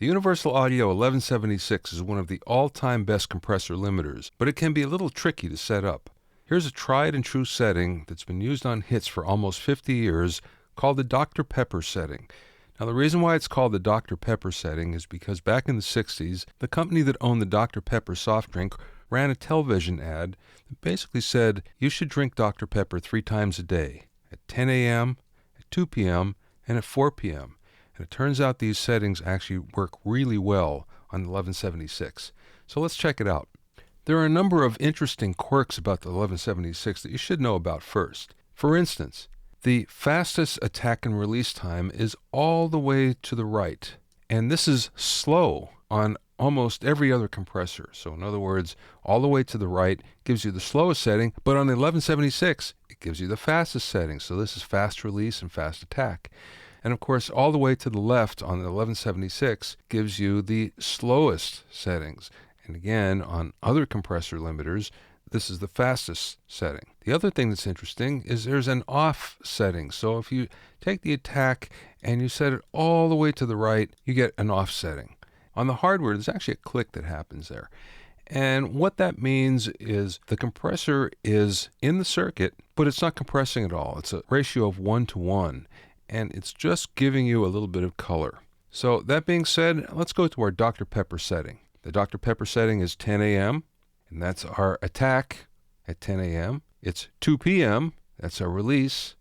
The Universal Audio 1176 is one of the all-time best compressor limiters, but it can be a little tricky to set up. Here's a tried and true setting that's been used on hits for almost 50 years called the Dr. Pepper setting. Now, the reason why it's called the Dr. Pepper setting is because back in the 60s, the company that owned the Dr. Pepper soft drink ran a television ad that basically said you should drink Dr. Pepper 3 times a day, at 10 a.m., at 2 p.m., and at 4 p.m. And it turns out these settings actually work really well on the 1176. So let's check it out. There are a number of interesting quirks about the 1176 that you should know about first. For instance, the fastest attack and release time is all the way to the right. And this is slow on almost every other compressor. So in other words, all the way to the right gives you the slowest setting, but on the 1176, it gives you the fastest setting. So this is fast release and fast attack. And of course, all the way to the left on the 1176 gives you the slowest settings. And again, on other compressor limiters, this is the fastest setting. The other thing that's interesting is there's an off setting. So if you take the attack and you set it all the way to the right, you get an off setting. On the hardware, there's actually a click that happens there. And what that means is the compressor is in the circuit, but it's not compressing at all. It's a ratio of 1:1. And it's just giving you a little bit of color. So that being said, let's go to our Dr. Pepper setting. The Dr. Pepper setting is 10 a.m., and that's our attack at 10 a.m. It's 2 p.m., that's our release,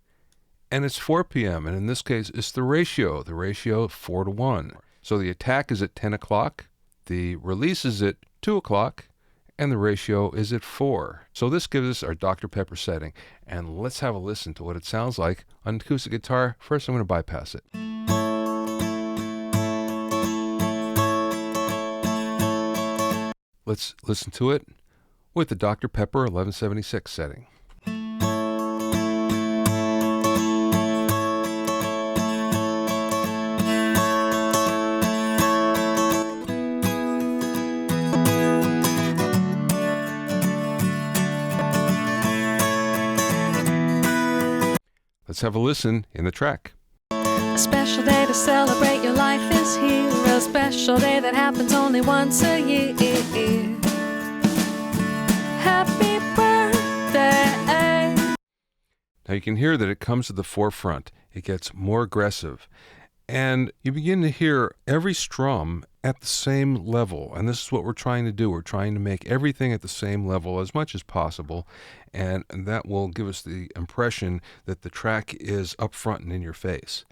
and it's 4 p.m., and in this case, it's the ratio 4:1. So the attack is at 10 o'clock, the release is at 2 o'clock, and the ratio is at 4. So this gives us our Dr. Pepper setting. And let's have a listen to what it sounds like on acoustic guitar. First, I'm going to bypass it. Let's listen to it with the Dr. Pepper 1176 setting. Let's have a listen in the track. A special day to celebrate your life is here. A special day that happens only once a year. Happy birthday. Now you can hear that it comes to the forefront. It gets more aggressive. And you begin to hear every strum at the same level. And this is what we're trying to do. We're trying to make everything at the same level as much as possible. And that will give us the impression that the track is up front and in your face.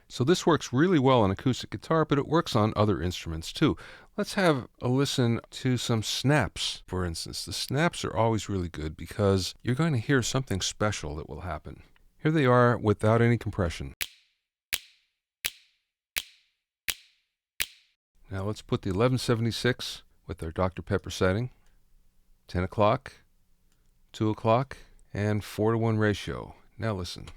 So this works really well on acoustic guitar, but it works on other instruments too. Let's have a listen to some snaps, for instance. The snaps are always really good because you're going to hear something special that will happen. Here they are without any compression. Now let's put the 1176 with our Dr. Pepper setting. 10 o'clock, 2 o'clock, and 4:1 ratio. Now listen.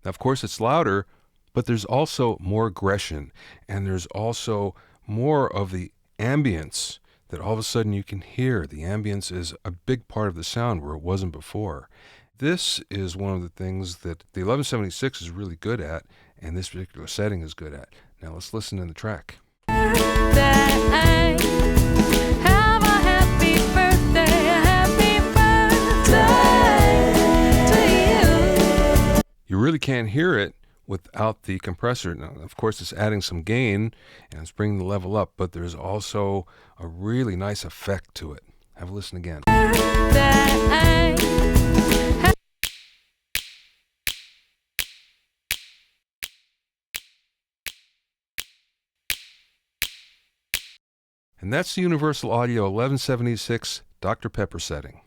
Now, of course, it's louder, but there's also more aggression, and there's also more of the ambience that all of a sudden you can hear. The ambience is a big part of the sound where it wasn't before. This is one of the things that the 1176 is really good at, and this particular setting is good at. Now let's listen to the track. Birthday. Have a happy birthday. Happy birthday to you. You really can't hear it without the compressor. Now, of course, it's adding some gain and it's bringing the level up, but there's also a really nice effect to it. Have a listen again. Birthday. And that's the Universal Audio 1176 Dr. Pepper setting.